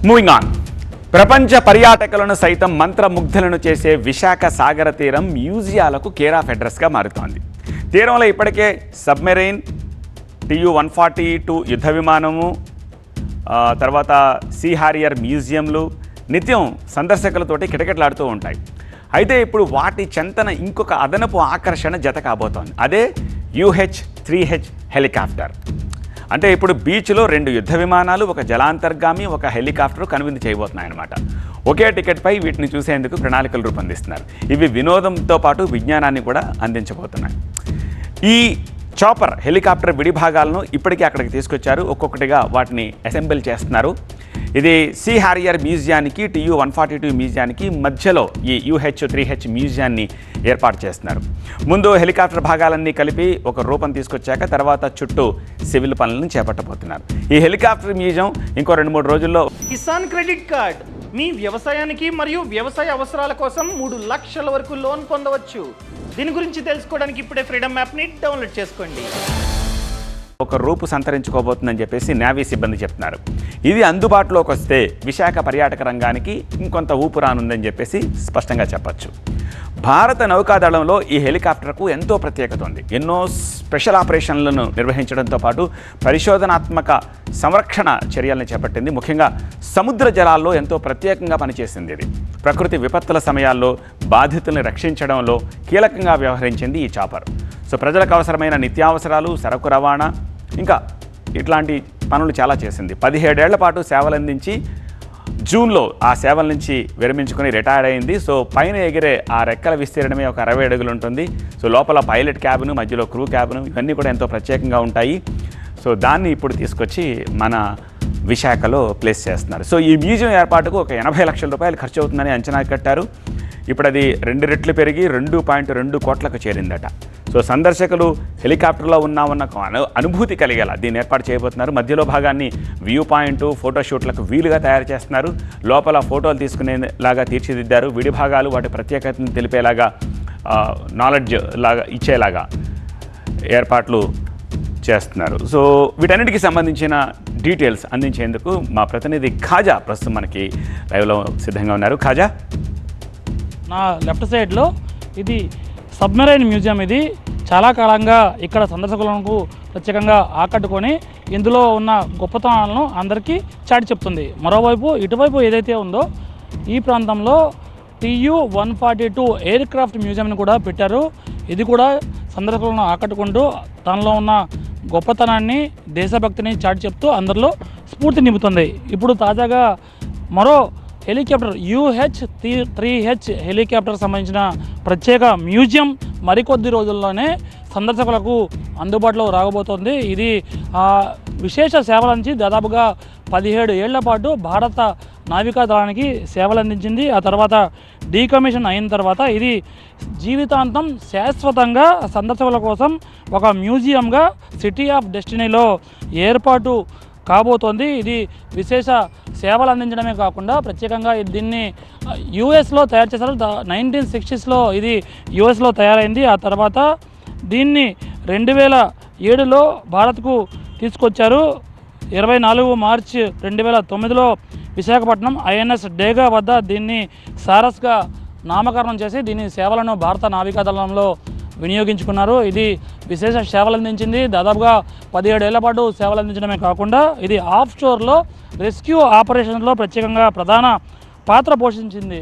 Moving on. ప్రపంచ పర్యాటకులను సైతం మంత్రముగ్ధులను చేసే విశాఖ సాగర తీరం మ్యూజియాలకు కేర్ ఆఫ్ అడ్రస్గా మారుతోంది. తీరంలో ఇప్పటికే సబ్మెరైన్, TU-142 యుద్ధ విమానము, తర్వాత సీ హారియర్ మ్యూజియంలు నిత్యం సందర్శకులతోటి కిటకిటలాడుతూ ఉంటాయి. అయితే ఇప్పుడు వాటి చెంతన ఇంకొక అదనపు ఆకర్షణ జత కాబోతోంది. అదే UH-3H హెలికాప్టర్. అంటే ఇప్పుడు బీచ్లో 2 యుద్ధ విమానాలు, ఒక జలాంతర్గామి, ఒక హెలికాప్టర్ కనువిందు చేయబోతున్నాయన్నమాట. ఒకే టికెట్పై వీటిని చూసేందుకు ప్రణాళికలు రూపొందిస్తున్నారు. ఇవి వినోదంతో పాటు విజ్ఞానాన్ని కూడా అందించబోతున్నాయి. ఈ చాపర్ హెలికాప్టర్ విడి భాగాలను ఇప్పటికే అక్కడికి తీసుకొచ్చారు. ఒక్కొక్కటిగా వాటిని అసెంబుల్ చేస్తున్నారు. ఇది సీ హారియర్ మ్యూజియానికి, TU-142 మ్యూజియానికి మధ్యలో ఈ UH-3H మ్యూజియాన్ని ఏర్పాటు చేస్తున్నారు. ముందు హెలికాప్టర్ భాగాలన్నీ కలిపి ఒక రూపం తీసుకొచ్చాక తర్వాత చుట్టూ సివిల్ పనులను చేపట్టబోతున్నారు. ఈ హెలికాప్టర్ మ్యూజియం ఇంకో 2-3 రోజుల్లో. కిసాన్ క్రెడిట్ కార్డ్ మీ వ్యవసాయానికి మరియు వ్యవసాయ అవసరాల కోసం 3 లక్షల వరకు లోన్ పొందవచ్చు. దీని గురించి తెలుసుకోవడానికి ఇప్పుడే ఫ్రీడమ్ యాప్ని డౌన్లోడ్ చేసుకోండి. ఒక రూపు సంతరించుకోబోతుందని చెప్పేసి నేవీ సిబ్బంది చెప్తున్నారు. ఇది అందుబాటులోకి వస్తే విశాఖ పర్యాటక రంగానికి ఇంకొంత ఊపు రానుందని చెప్పేసి స్పష్టంగా చెప్పచ్చు. భారత నౌకాదళంలో ఈ హెలికాప్టర్కు ఎంతో ప్రత్యేకత ఉంది. ఎన్నో స్పెషల్ ఆపరేషన్లను నిర్వహించడంతో పాటు పరిశోధనాత్మక సంరక్షణ చర్యలను చేపట్టింది. ముఖ్యంగా సముద్ర జలాల్లో ఎంతో ప్రత్యేకంగా పనిచేసింది. ఇది ప్రకృతి విపత్తుల సమయాల్లో బాధితుల్ని రక్షించడంలో కీలకంగా వ్యవహరించింది ఈ చాపర్. సో ప్రజలకు అవసరమైన నిత్యావసరాలు, సరకు రవాణా, ఇంకా ఇట్లాంటి పనులు చాలా చేసింది. 17 ఏళ్ల పాటు సేవలందించి జూన్లో ఆ సేవల నుంచి విరమించుకొని రిటైర్డ్ అయింది. సో పైన ఎగిరే ఆ రెక్కల విస్తీర్ణమే ఒక 60 అడుగులు ఉంటుంది. సో లోపల పైలట్ క్యాబిన్, మధ్యలో క్రూ క్యాబిన్, ఇవన్నీ కూడా ఎంతో ప్రత్యేకంగా ఉంటాయి. సో దాన్ని ఇప్పుడు తీసుకొచ్చి మన విశాఖలో ప్లేస్ చేస్తున్నారు. సో ఈ మ్యూజియం ఏర్పాటుకు ఒక 80 లక్షల రూపాయలు ఖర్చు అవుతుందని అంచనా కట్టారు. ఇప్పుడు అది 2 రెట్లు పెరిగి 2.2 కోట్లకు చేరిందట. సో సందర్శకులు హెలికాప్టర్లో ఉన్న అనుభూతి కలిగేలా దీన్ని ఏర్పాటు చేయబోతున్నారు. మధ్యలో భాగాన్ని వ్యూ పాయింట్, ఫోటోషూట్లకు వీలుగా తయారు చేస్తున్నారు. లోపల ఫోటోలు తీసుకునేలాగా తీర్చిదిద్దారు. విడి భాగాలు వాటి ప్రత్యేకతను తెలిపేలాగా, నాలెడ్జ్ లాగా ఇచ్చేలాగా ఏర్పాట్లు చేస్తున్నారు. సో వీటన్నిటికీ సంబంధించిన డీటెయిల్స్ అందించేందుకు మా ప్రతినిధి ఖాజా ప్రస్తుతం మనకి లైవ్లో సిద్ధంగా ఉన్నారు. ఖాజా, నా లెఫ్ట్ సైడ్లో ఇది సబ్మెరైన్ మ్యూజియం. ఇది చాలా కాలంగా ఇక్కడ సందర్శకులకు ప్రత్యేకంగా ఆకట్టుకొని ఇందులో ఉన్న గొప్పతనాలను అందరికీ చాటి చెప్తుంది. మరోవైపు ఇటువైపు ఏదైతే ఉందో ఈ ప్రాంతంలో TU-142 ఎయిర్ క్రాఫ్ట్ మ్యూజియంని కూడా పెట్టారు. ఇది కూడా సందర్శకులను ఆకట్టుకుంటూ తనలో ఉన్న గొప్పతనాన్ని, దేశభక్తిని చాటి చెప్తూ అందరిలో స్ఫూర్తి నింపుతుంది. ఇప్పుడు తాజాగా మరో హెలికాప్టర్ UH-3H హెలికాప్టర్ సంబంధించిన ప్రత్యేక మ్యూజియం మరికొద్ది రోజుల్లోనే సందర్శకులకు అందుబాటులో రాబోతోంది. ఇది విశేష సేవల నుంచి దాదాపుగా 17 ఏళ్ల పాటు భారత నావికా దళానికి సేవలు అందించింది. ఆ తర్వాత డీకమిషన్ అయిన తర్వాత ఇది జీవితాంతం శాశ్వతంగా సందర్శకుల కోసం ఒక మ్యూజియంగా సిటీ ఆఫ్ డెస్టినీలో ఏర్పాటు కాబోతోంది. ఇది విశేష సేవలు అందించడమే కాకుండా ప్రత్యేకంగా దీన్ని యుఎస్లో తయారు చేశారు. 1960స్లో ఇది యుఎస్లో తయారైంది. ఆ తర్వాత దీన్ని 2007లో భారత్కు తీసుకొచ్చారు. 24 మార్చి 2009లో విశాఖపట్నం INS డేగా వద్ద దీన్ని సారస్గా నామకరణం చేసి దీని సేవలను భారత నావికాదళంలో వినియోగించుకున్నారు. ఇది విశేష సేవలు అందించింది. దాదాపుగా 17 ఏళ్ల పాటు సేవలు అందించడమే కాకుండా ఇది ఆఫ్ షోర్లో రెస్క్యూ ఆపరేషన్లో ప్రత్యేకంగా ప్రధాన పాత్ర పోషించింది.